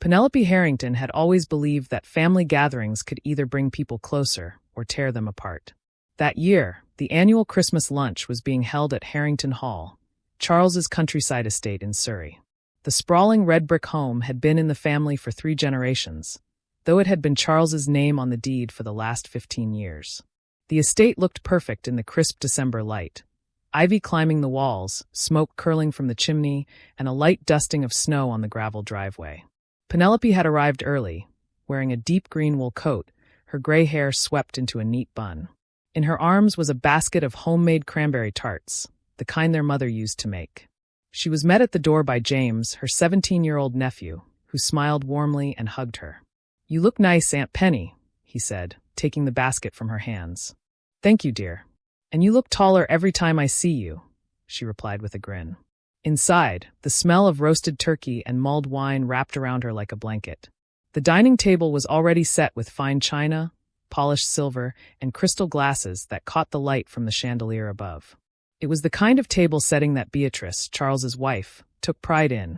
Penelope Harrington had always believed that family gatherings could either bring people closer or tear them apart. That year, the annual Christmas lunch was being held at Harrington Hall, Charles's countryside estate in Surrey. The sprawling red brick home had been in the family for 3 generations, though it had been Charles's name on the deed for the last 15 years. The estate looked perfect in the crisp December light. Ivy climbing the walls, smoke curling from the chimney, and a light dusting of snow on the gravel driveway. Penelope had arrived early, wearing a deep green wool coat, her gray hair swept into a neat bun. In her arms was a basket of homemade cranberry tarts, the kind their mother used to make. She was met at the door by James, her 17-year-old nephew, who smiled warmly and hugged her. "You look nice, Aunt Penny," he said, taking the basket from her hands. "Thank you, dear. And you look taller every time I see you," she replied with a grin. Inside, the smell of roasted turkey and mulled wine wrapped around her like a blanket. The dining table was already set with fine china, polished silver, and crystal glasses that caught the light from the chandelier above. It was the kind of table setting that Beatrice, Charles's wife, took pride in.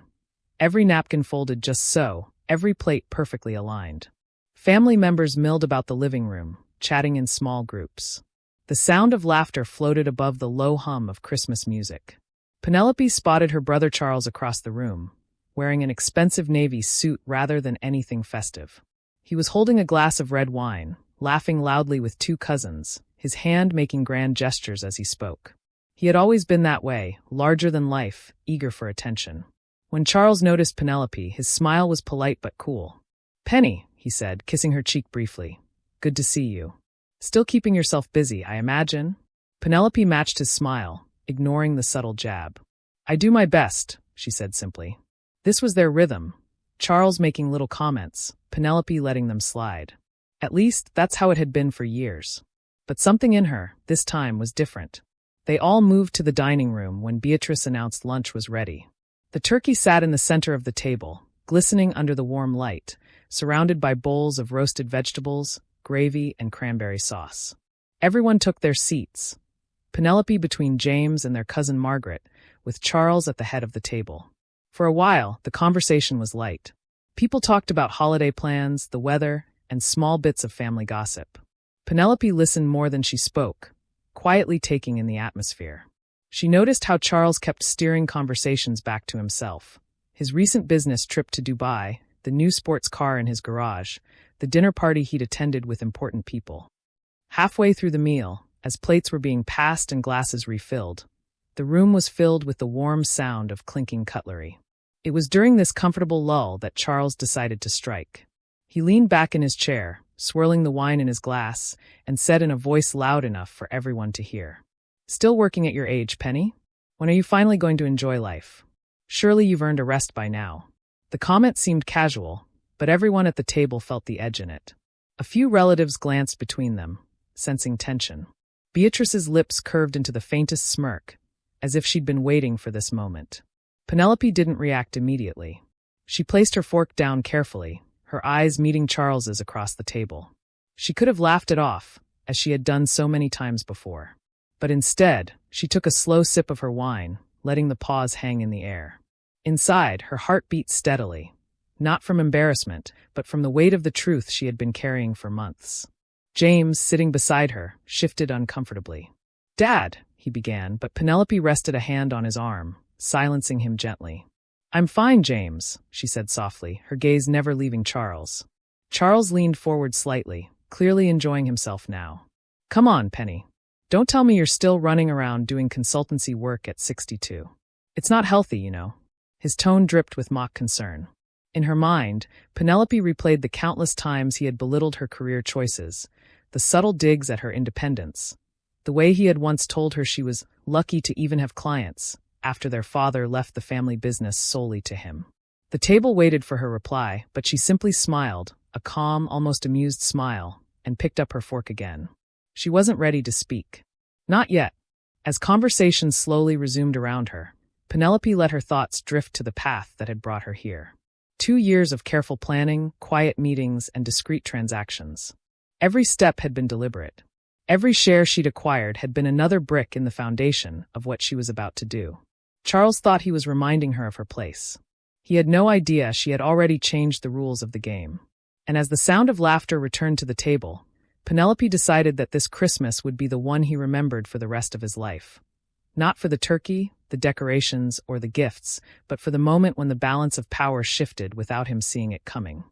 Every napkin folded just so, every plate perfectly aligned. Family members milled about the living room, chatting in small groups. The sound of laughter floated above the low hum of Christmas music. Penelope spotted her brother Charles across the room, wearing an expensive navy suit rather than anything festive. He was holding a glass of red wine, laughing loudly with 2 cousins, his hand making grand gestures as he spoke. He had always been that way, larger than life, eager for attention. When Charles noticed Penelope, his smile was polite but cool. "Penny," he said, kissing her cheek briefly. "Good to see you. Still keeping yourself busy, I imagine?" Penelope matched his smile, ignoring the subtle jab. "I do my best," she said simply. This was their rhythm, Charles making little comments, Penelope letting them slide. At least, that's how it had been for years. But something in her, this time, was different. They all moved to the dining room when Beatrice announced lunch was ready. The turkey sat in the center of the table, glistening under the warm light, surrounded by bowls of roasted vegetables, gravy, and cranberry sauce. Everyone took their seats, Penelope between James and their cousin Margaret, with Charles at the head of the table. For a while, the conversation was light. People talked about holiday plans, the weather, and small bits of family gossip. Penelope listened more than she spoke, quietly taking in the atmosphere. She noticed how Charles kept steering conversations back to himself. His recent business trip to Dubai, the new sports car in his garage, the dinner party he'd attended with important people. Halfway through the meal, as plates were being passed and glasses refilled, the room was filled with the warm sound of clinking cutlery. It was during this comfortable lull that Charles decided to strike. He leaned back in his chair, swirling the wine in his glass, and said in a voice loud enough for everyone to hear, "Still working at your age, Penny? When are you finally going to enjoy life? Surely you've earned a rest by now." The comment seemed casual, but everyone at the table felt the edge in it. A few relatives glanced between them, sensing tension. Beatrice's lips curved into the faintest smirk, as if she'd been waiting for this moment. Penelope didn't react immediately. She placed her fork down carefully, her eyes meeting Charles's across the table. She could have laughed it off, as she had done so many times before. But instead, she took a slow sip of her wine, letting the pause hang in the air. Inside, her heart beat steadily, not from embarrassment, but from the weight of the truth she had been carrying for months. James, sitting beside her, shifted uncomfortably. "Dad," he began, but Penelope rested a hand on his arm, silencing him gently. "I'm fine, James," she said softly, her gaze never leaving Charles. Charles leaned forward slightly, clearly enjoying himself now. "Come on, Penny. Don't tell me you're still running around doing consultancy work at 62. It's not healthy, you know." His tone dripped with mock concern. In her mind, Penelope replayed the countless times he had belittled her career choices, the subtle digs at her independence, the way he had once told her she was lucky to even have clients after their father left the family business solely to him. The table waited for her reply, but she simply smiled, a calm, almost amused smile, and picked up her fork again. She wasn't ready to speak. Not yet. As conversation slowly resumed around her, Penelope let her thoughts drift to the path that had brought her here. 2 years of careful planning, quiet meetings, and discreet transactions. Every step had been deliberate. Every share she'd acquired had been another brick in the foundation of what she was about to do. Charles thought he was reminding her of her place. He had no idea she had already changed the rules of the game. And as the sound of laughter returned to the table, Penelope decided that this Christmas would be the one he remembered for the rest of his life. Not for the turkey, the decorations, or the gifts, but for the moment when the balance of power shifted without him seeing it coming.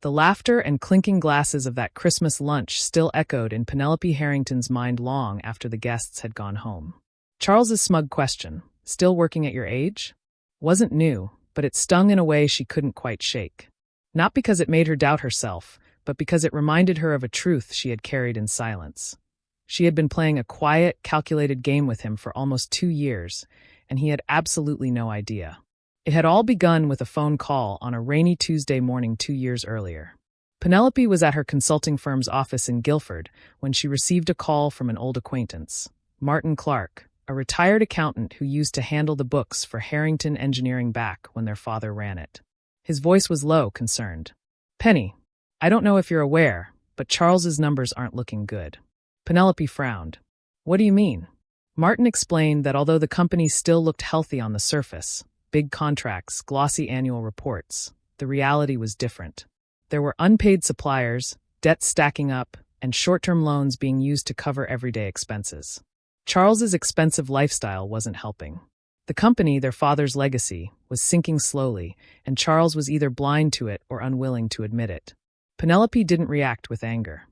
The laughter and clinking glasses of that Christmas lunch still echoed in Penelope Harrington's mind long after the guests had gone home. Charles's smug question, "Still working at your age?" wasn't new, but it stung in a way she couldn't quite shake. Not because it made her doubt herself, but because it reminded her of a truth she had carried in silence. She had been playing a quiet, calculated game with him for almost 2 years, and he had absolutely no idea. It had all begun with a phone call on a rainy Tuesday morning 2 years earlier. Penelope was at her consulting firm's office in Guilford when she received a call from an old acquaintance, Martin Clark, a retired accountant who used to handle the books for Harrington Engineering back when their father ran it. His voice was low, concerned. "Penny, I don't know if you're aware, but Charles's numbers aren't looking good." Penelope frowned. "What do you mean?" Martin explained that although the company still looked healthy on the surface, big contracts, glossy annual reports, the reality was different. There were unpaid suppliers, debts stacking up, and short-term loans being used to cover everyday expenses. Charles's expensive lifestyle wasn't helping. The company, their father's legacy, was sinking slowly, and Charles was either blind to it or unwilling to admit it. Penelope didn't react with anger.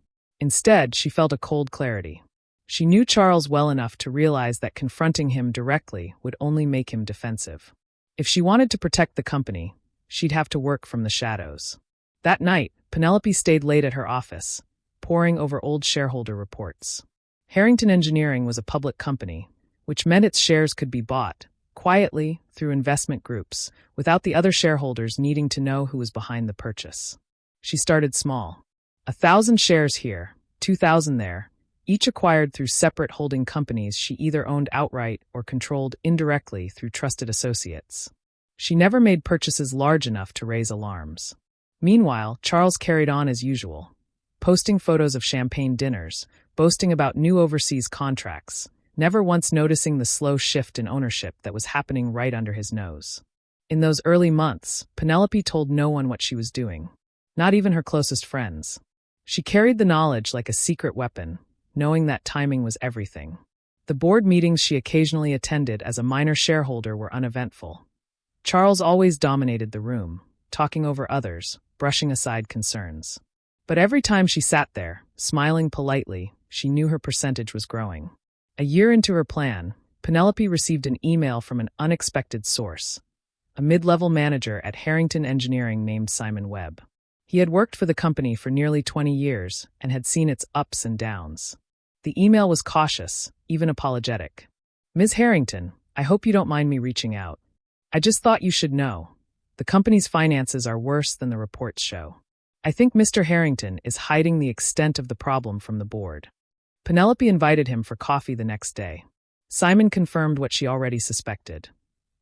Instead, she felt a cold clarity. She knew Charles well enough to realize that confronting him directly would only make him defensive. If she wanted to protect the company, she'd have to work from the shadows. That night, Penelope stayed late at her office, poring over old shareholder reports. Harrington Engineering was a public company, which meant its shares could be bought, quietly, through investment groups, without the other shareholders needing to know who was behind the purchase. She started small. 1,000 shares here, 2,000 there, each acquired through separate holding companies she either owned outright or controlled indirectly through trusted associates. She never made purchases large enough to raise alarms. Meanwhile, Charles carried on as usual, posting photos of champagne dinners, boasting about new overseas contracts, never once noticing the slow shift in ownership that was happening right under his nose. In those early months, Penelope told no one what she was doing, not even her closest friends. She carried the knowledge like a secret weapon, knowing that timing was everything. The board meetings she occasionally attended as a minor shareholder were uneventful. Charles always dominated the room, talking over others, brushing aside concerns. But every time she sat there, smiling politely, she knew her percentage was growing. A year into her plan, Penelope received an email from an unexpected source, a mid-level manager at Harrington Engineering named Simon Webb. He had worked for the company for nearly 20 years and had seen its ups and downs. The email was cautious, even apologetic. "Ms. Harrington, I hope you don't mind me reaching out. I just thought you should know. The company's finances are worse than the reports show. I think Mr. Harrington is hiding the extent of the problem from the board." Penelope invited him for coffee the next day. Simon confirmed what she already suspected.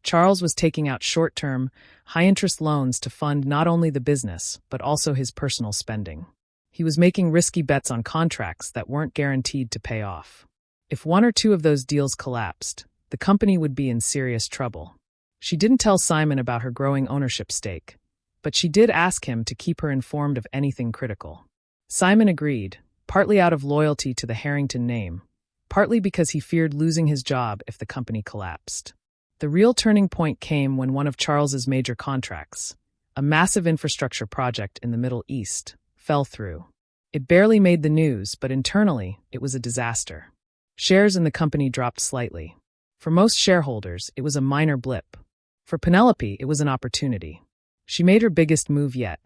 Charles was taking out short-term, high-interest loans to fund not only the business, but also his personal spending. He was making risky bets on contracts that weren't guaranteed to pay off. If one or two of those deals collapsed, the company would be in serious trouble. She didn't tell Simon about her growing ownership stake, but she did ask him to keep her informed of anything critical. Simon agreed, partly out of loyalty to the Harrington name, partly because he feared losing his job if the company collapsed. The real turning point came when one of Charles's major contracts, a massive infrastructure project in the Middle East, fell through. It barely made the news, but internally, it was a disaster. Shares in the company dropped slightly. For most shareholders, it was a minor blip. For Penelope, it was an opportunity. She made her biggest move yet,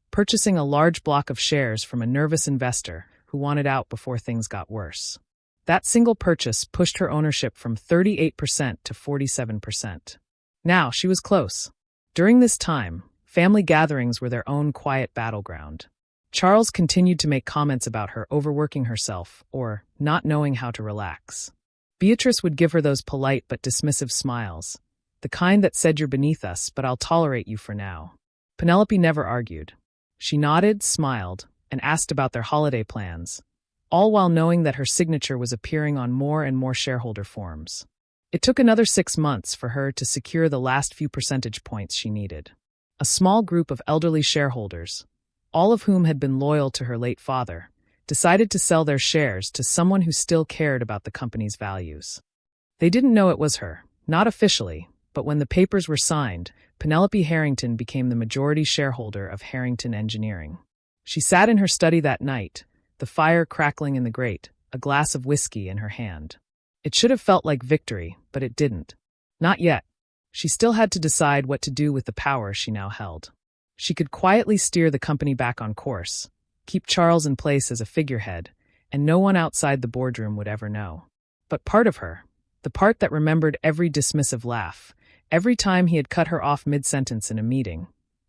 purchasing a large block of shares from a nervous investor who wanted out before things got worse. That single purchase pushed her ownership from 38% to 47%. Now, she was close. During this time, family gatherings were their own quiet battleground. Charles continued to make comments about her overworking herself or not knowing how to relax. Beatrice would give her those polite but dismissive smiles, the kind that said you're beneath us, but I'll tolerate you for now. Penelope never argued. She nodded, smiled, and asked about their holiday plans, all while knowing that her signature was appearing on more and more shareholder forms. It took another 6 months for her to secure the last few percentage points she needed. A small group of elderly shareholders, all of whom had been loyal to her late father, decided to sell their shares to someone who still cared about the company's values. They didn't know it was her, not officially, but when the papers were signed, Penelope Harrington became the majority shareholder of Harrington Engineering. She sat in her study that night, the fire crackling in the grate, a glass of whiskey in her hand. It should have felt like victory, but it didn't. Not yet. She still had to decide what to do with the power she now held. She could quietly steer the company back on course, keep Charles in place as a figurehead, and no one outside the boardroom would ever know. But part of her, the part that remembered every dismissive laugh, every time he had cut her off mid-sentence in a meeting,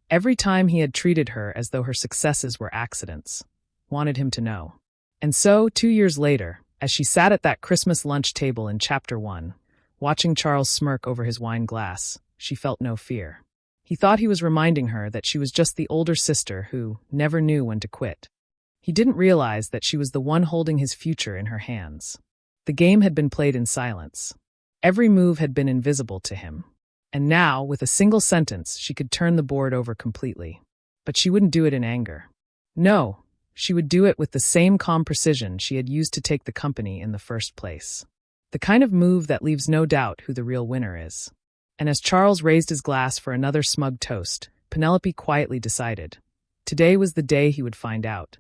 every time he had treated her as though her successes were accidents, wanted him to know. And so, 2 years later, as she sat at that Christmas lunch table in Chapter 1, watching Charles smirk over his wine glass, she felt no fear. He thought he was reminding her that she was just the older sister who never knew when to quit. He didn't realize that she was the one holding his future in her hands. The game had been played in silence. Every move had been invisible to him. And now, with a single sentence, she could turn the board over completely. But she wouldn't do it in anger. No, she would do it with the same calm precision she had used to take the company in the first place. The kind of move that leaves no doubt who the real winner is. And as Charles raised his glass for another smug toast, Penelope quietly decided. Today was the day he would find out.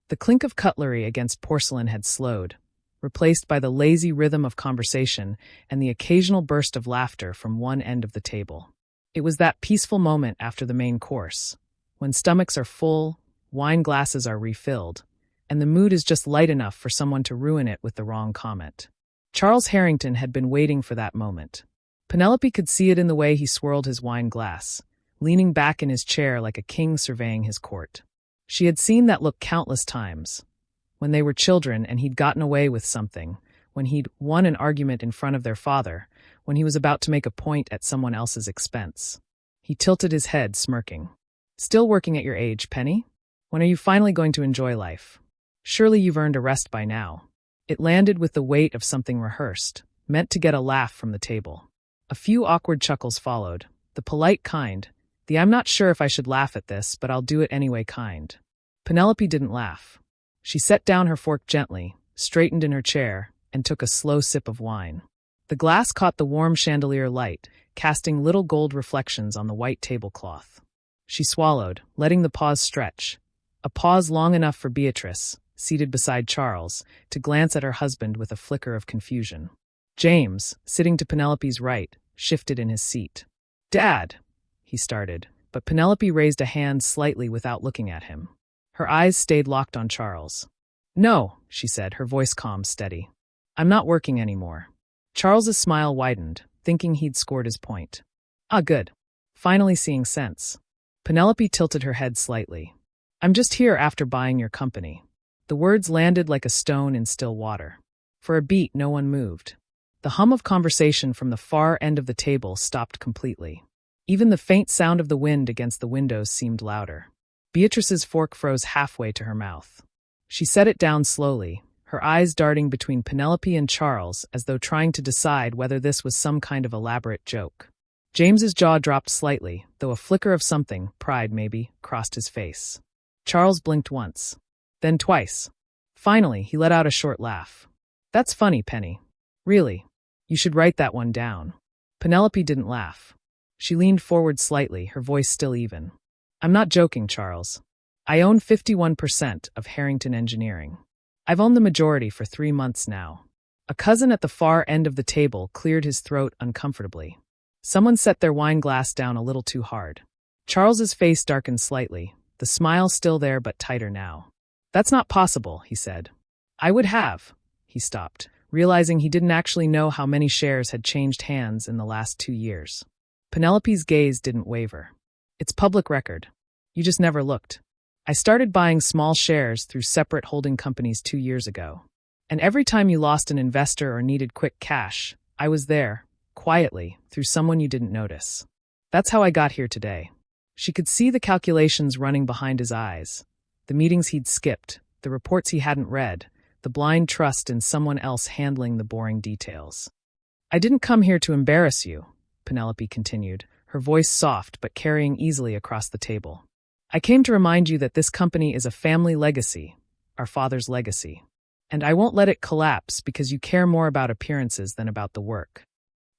The clink of cutlery against porcelain had slowed, replaced by the lazy rhythm of conversation and the occasional burst of laughter from one end of the table. It was that peaceful moment after the main course, when stomachs are full, wine glasses are refilled, and the mood is just light enough for someone to ruin it with the wrong comment. Charles Harrington had been waiting for that moment. Penelope could see it in the way he swirled his wine glass, leaning back in his chair like a king surveying his court. She had seen that look countless times. When they were children and he'd gotten away with something, when he'd won an argument in front of their father, when he was about to make a point at someone else's expense. He tilted his head, smirking. Still working at your age, Penny? When are you finally going to enjoy life? Surely you've earned a rest by now. It landed with the weight of something rehearsed, meant to get a laugh from the table. A few awkward chuckles followed, the polite kind, the I'm not sure if I should laugh at this, but I'll do it anyway kind. Penelope didn't laugh. She set down her fork gently, straightened in her chair, and took a slow sip of wine. The glass caught the warm chandelier light, casting little gold reflections on the white tablecloth. She swallowed, letting the pause stretch, a pause long enough for Beatrice, seated beside Charles, to glance at her husband with a flicker of confusion. James, sitting to Penelope's right, shifted in his seat. "Dad," he started, but Penelope raised a hand slightly without looking at him. Her eyes stayed locked on Charles. "No," she said, her voice calm, steady. "I'm not working anymore." Charles's smile widened, thinking he'd scored his point. "Ah, good. Finally seeing sense." Penelope tilted her head slightly. "I'm just here after buying your company." The words landed like a stone in still water. For a beat, no one moved. The hum of conversation from the far end of the table stopped completely. Even the faint sound of the wind against the windows seemed louder. Beatrice's fork froze halfway to her mouth. She set it down slowly, her eyes darting between Penelope and Charles as though trying to decide whether this was some kind of elaborate joke. James's jaw dropped slightly, though a flicker of something, pride maybe, crossed his face. Charles blinked once, then twice. Finally, he let out a short laugh. "That's funny, Penny. Really. You should write that one down." Penelope didn't laugh. She leaned forward slightly, her voice still even. "I'm not joking, Charles. I own 51% of Harrington Engineering. I've owned the majority for 3 months now." A cousin at the far end of the table cleared his throat uncomfortably. Someone set their wine glass down a little too hard. Charles's face darkened slightly, the smile still there but tighter now. "That's not possible," he said. "I would have." He stopped, realizing he didn't actually know how many shares had changed hands in the last 2 years. Penelope's gaze didn't waver. "It's public record. You just never looked. I started buying small shares through separate holding companies 2 years ago. And every time you lost an investor or needed quick cash, I was there, quietly, through someone you didn't notice. That's how I got here today." She could see the calculations running behind his eyes, the meetings he'd skipped, the reports he hadn't read, the blind trust in someone else handling the boring details. "I didn't come here to embarrass you," Penelope continued, her voice soft but carrying easily across the table. "I came to remind you that this company is a family legacy, our father's legacy. And I won't let it collapse because you care more about appearances than about the work."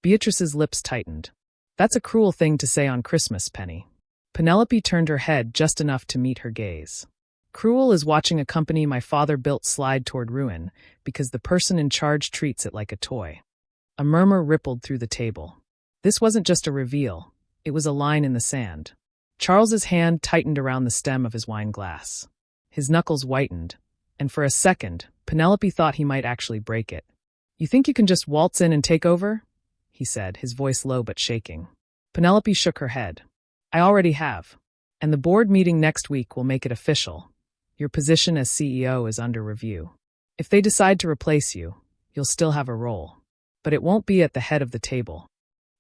Beatrice's lips tightened. "That's a cruel thing to say on Christmas, Penny." Penelope turned her head just enough to meet her gaze. "Cruel is watching a company my father built slide toward ruin because the person in charge treats it like a toy." A murmur rippled through the table. This wasn't just a reveal, it was a line in the sand. Charles's hand tightened around the stem of his wine glass. His knuckles whitened, and for a second, Penelope thought he might actually break it. "You think you can just waltz in and take over?" he said, his voice low but shaking. Penelope shook her head. "I already have. And the board meeting next week will make it official. Your position as CEO is under review. If they decide to replace you, you'll still have a role. But it won't be at the head of the table."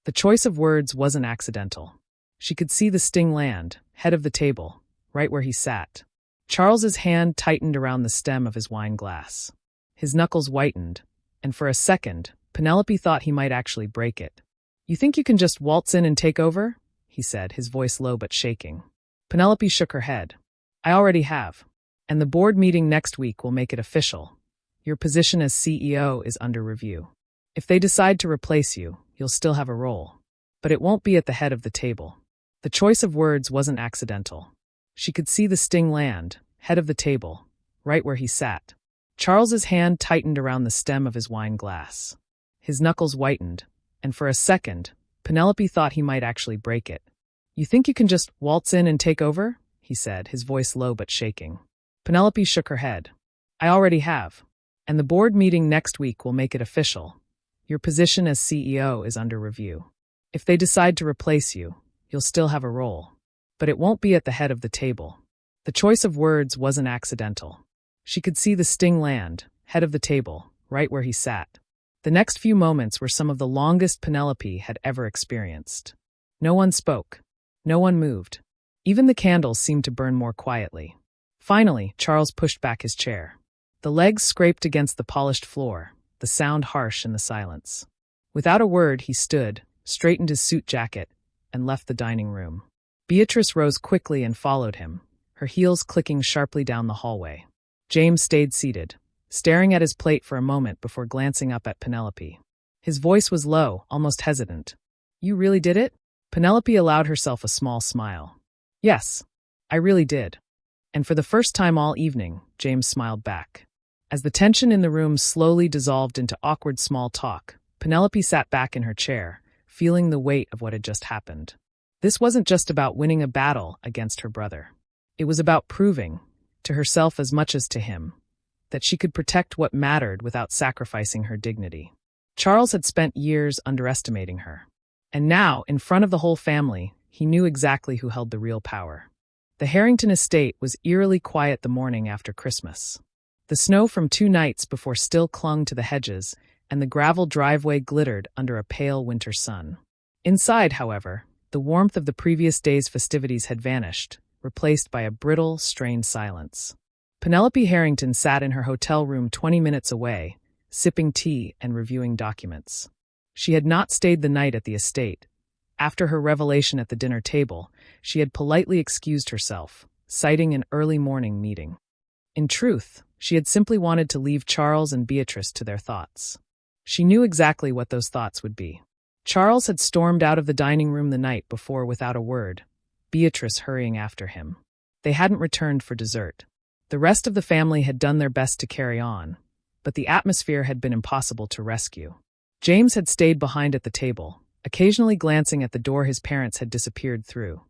The choice of words wasn't accidental. She could see the sting land, head of the table, right where he sat. Charles's hand tightened around the stem of his wine glass. His knuckles whitened, and for a second, Penelope thought he might actually break it. "You think you can just waltz in and take over?" he said, his voice low but shaking. Penelope shook her head. "I already have. And the board meeting next week will make it official. Your position as CEO is under review. If they decide to replace you, you'll still have a role. But it won't be at the head of the table." The choice of words wasn't accidental. She could see the sting land, head of the table, right where he sat. Charles's hand tightened around the stem of his wine glass. His knuckles whitened, and for a second, Penelope thought he might actually break it. "You think you can just waltz in and take over?" he said, his voice low but shaking. Penelope shook her head. "I already have. And the board meeting next week will make it official. Your position as CEO is under review. If they decide to replace you, you'll still have a role. But it won't be at the head of the table." The choice of words wasn't accidental. She could see the sting land, head of the table, right where he sat. The next few moments were some of the longest Penelope had ever experienced. No one spoke. No one moved. Even the candles seemed to burn more quietly. Finally, Charles pushed back his chair. The legs scraped against the polished floor, the sound harsh in the silence. Without a word, he stood, straightened his suit jacket, and left the dining room. Beatrice rose quickly and followed him, her heels clicking sharply down the hallway. James stayed seated, staring at his plate for a moment before glancing up at Penelope. His voice was low, almost hesitant. "You really did it?" Penelope allowed herself a small smile. "Yes, I really did." And for the first time all evening, James smiled back. As the tension in the room slowly dissolved into awkward small talk, Penelope sat back in her chair, feeling the weight of what had just happened. This wasn't just about winning a battle against her brother. It was about proving, to herself as much as to him, that she could protect what mattered without sacrificing her dignity. Charles had spent years underestimating her. And now, in front of the whole family, he knew exactly who held the real power. The Harrington estate was eerily quiet the morning after Christmas. The snow from 2 nights before still clung to the hedges, and the gravel driveway glittered under a pale winter sun. Inside, however, the warmth of the previous day's festivities had vanished, replaced by a brittle, strained silence. Penelope Harrington sat in her hotel room 20 minutes away, sipping tea and reviewing documents. She had not stayed the night at the estate. After her revelation at the dinner table, she had politely excused herself, citing an early morning meeting. In truth, she had simply wanted to leave Charles and Beatrice to their thoughts. She knew exactly what those thoughts would be. Charles had stormed out of the dining room the night before without a word, Beatrice hurrying after him. They hadn't returned for dessert. The rest of the family had done their best to carry on, but the atmosphere had been impossible to rescue. James had stayed behind at the table, occasionally glancing at the door his parents had disappeared through,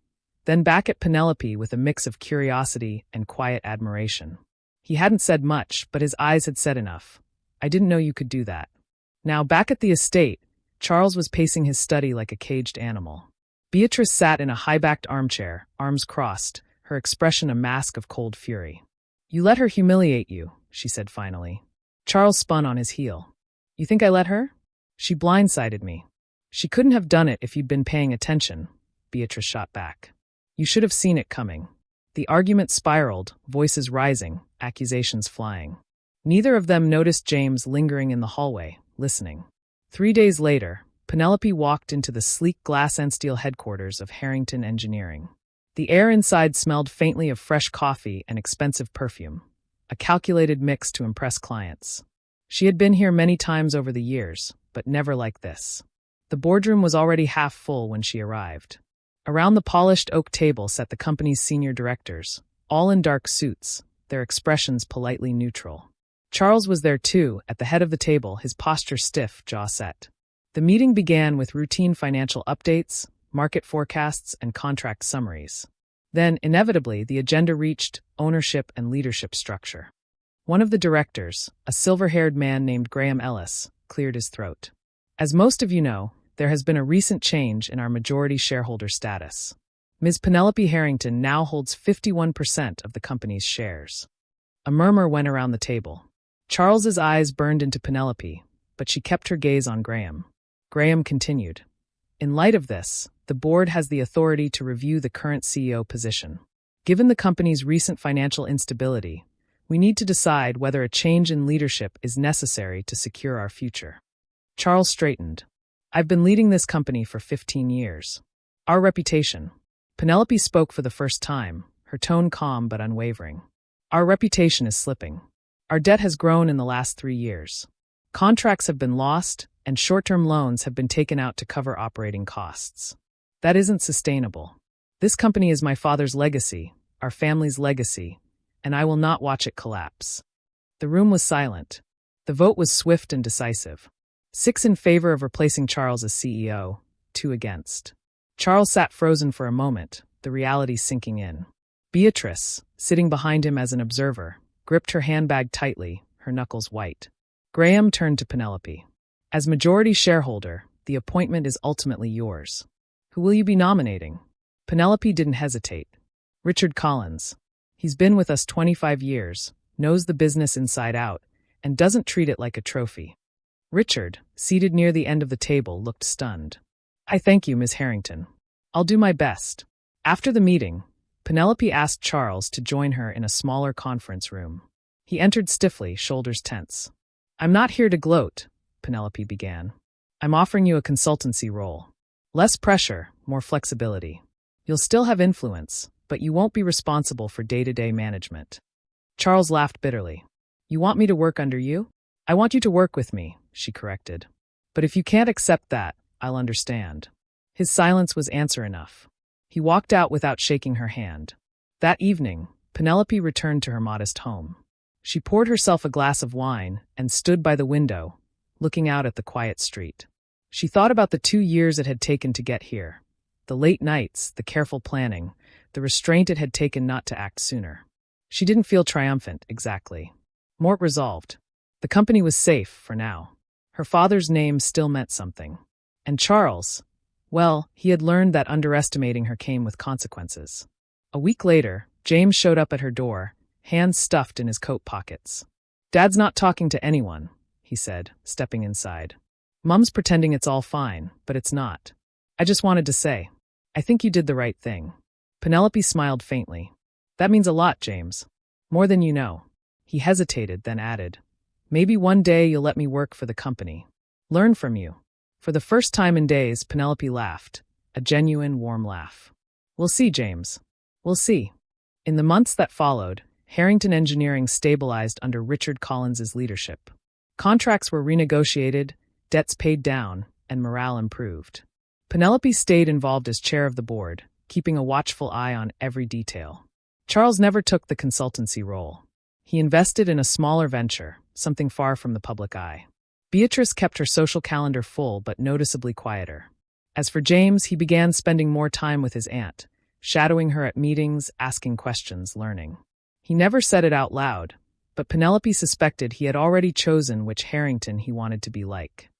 then back at Penelope with a mix of curiosity and quiet admiration. He hadn't said much, but his eyes had said enough. "I didn't know you could do that." Now, back at the estate, Charles was pacing his study like a caged animal. Beatrice sat in a high-backed armchair, arms crossed, her expression a mask of cold fury. "You let her humiliate you," she said finally. Charles spun on his heel. "You think I let her? She blindsided me." "She couldn't have done it if you'd been paying attention," Beatrice shot back. "You should have seen it coming." The argument spiraled, voices rising, accusations flying. Neither of them noticed James lingering in the hallway, listening. 3 days later, Penelope walked into the sleek glass and steel headquarters of Harrington Engineering. The air inside smelled faintly of fresh coffee and expensive perfume, a calculated mix to impress clients. She had been here many times over the years, but never like this. The boardroom was already half full when she arrived. Around the polished oak table sat the company's senior directors, all in dark suits, their expressions politely neutral. Charles was there too, at the head of the table, his posture stiff, jaw set. The meeting began with routine financial updates, market forecasts, and contract summaries. Then, inevitably, the agenda reached ownership and leadership structure. One of the directors, a silver-haired man named Graham Ellis, cleared his throat. As most of you know, there has been a recent change in our majority shareholder status. Ms. Penelope Harrington now holds 51% of the company's shares. A murmur went around the table. Charles's eyes burned into Penelope, but she kept her gaze on Graham. Graham continued. In light of this, the board has the authority to review the current CEO position. Given the company's recent financial instability, we need to decide whether a change in leadership is necessary to secure our future. Charles straightened. I've been leading this company for 15 years. Our reputation. Penelope spoke for the first time, her tone calm but unwavering. Our reputation is slipping. Our debt has grown in the last 3 years. Contracts have been lost, and short-term loans have been taken out to cover operating costs. That isn't sustainable. This company is my father's legacy, our family's legacy, and I will not watch it collapse. The room was silent. The vote was swift and decisive. 6 in favor of replacing Charles as CEO, 2 against. Charles sat frozen for a moment, the reality sinking in. Beatrice, sitting behind him as an observer, gripped her handbag tightly, her knuckles white. Graham turned to Penelope. As majority shareholder, the appointment is ultimately yours. Who will you be nominating? Penelope didn't hesitate. Richard Collins. He's been with us 25 years, knows the business inside out, and doesn't treat it like a trophy. Richard, seated near the end of the table, looked stunned. I thank you, Ms. Harrington. I'll do my best. After the meeting, Penelope asked Charles to join her in a smaller conference room. He entered stiffly, shoulders tense. I'm not here to gloat, Penelope began. I'm offering you a consultancy role. Less pressure, more flexibility. You'll still have influence, but you won't be responsible for day-to-day management. Charles laughed bitterly. You want me to work under you? I want you to work with me, she corrected. But if you can't accept that, I'll understand. His silence was answer enough. He walked out without shaking her hand. That evening, Penelope returned to her modest home. She poured herself a glass of wine and stood by the window, looking out at the quiet street. She thought about the 2 years it had taken to get here, the late nights, the careful planning, the restraint it had taken not to act sooner. She didn't feel triumphant, exactly. More resolved. The company was safe, for now. Her father's name still meant something. And Charles, well, he had learned that underestimating her came with consequences. A week later, James showed up at her door, hands stuffed in his coat pockets. Dad's not talking to anyone, he said, stepping inside. Mum's pretending it's all fine, but it's not. I just wanted to say, I think you did the right thing. Penelope smiled faintly. That means a lot, James. More than you know. He hesitated, then added, maybe one day you'll let me work for the company. Learn from you. For the first time in days, Penelope laughed, a genuine, warm laugh. We'll see, James. We'll see. In the months that followed, Harrington Engineering stabilized under Richard Collins's leadership. Contracts were renegotiated, debts paid down, and morale improved. Penelope stayed involved as chair of the board, keeping a watchful eye on every detail. Charles never took the consultancy role. He invested in a smaller venture, something far from the public eye. Beatrice kept her social calendar full but noticeably quieter. As for James, he began spending more time with his aunt, shadowing her at meetings, asking questions, learning. He never said it out loud, but Penelope suspected he had already chosen which Harrington he wanted to be like.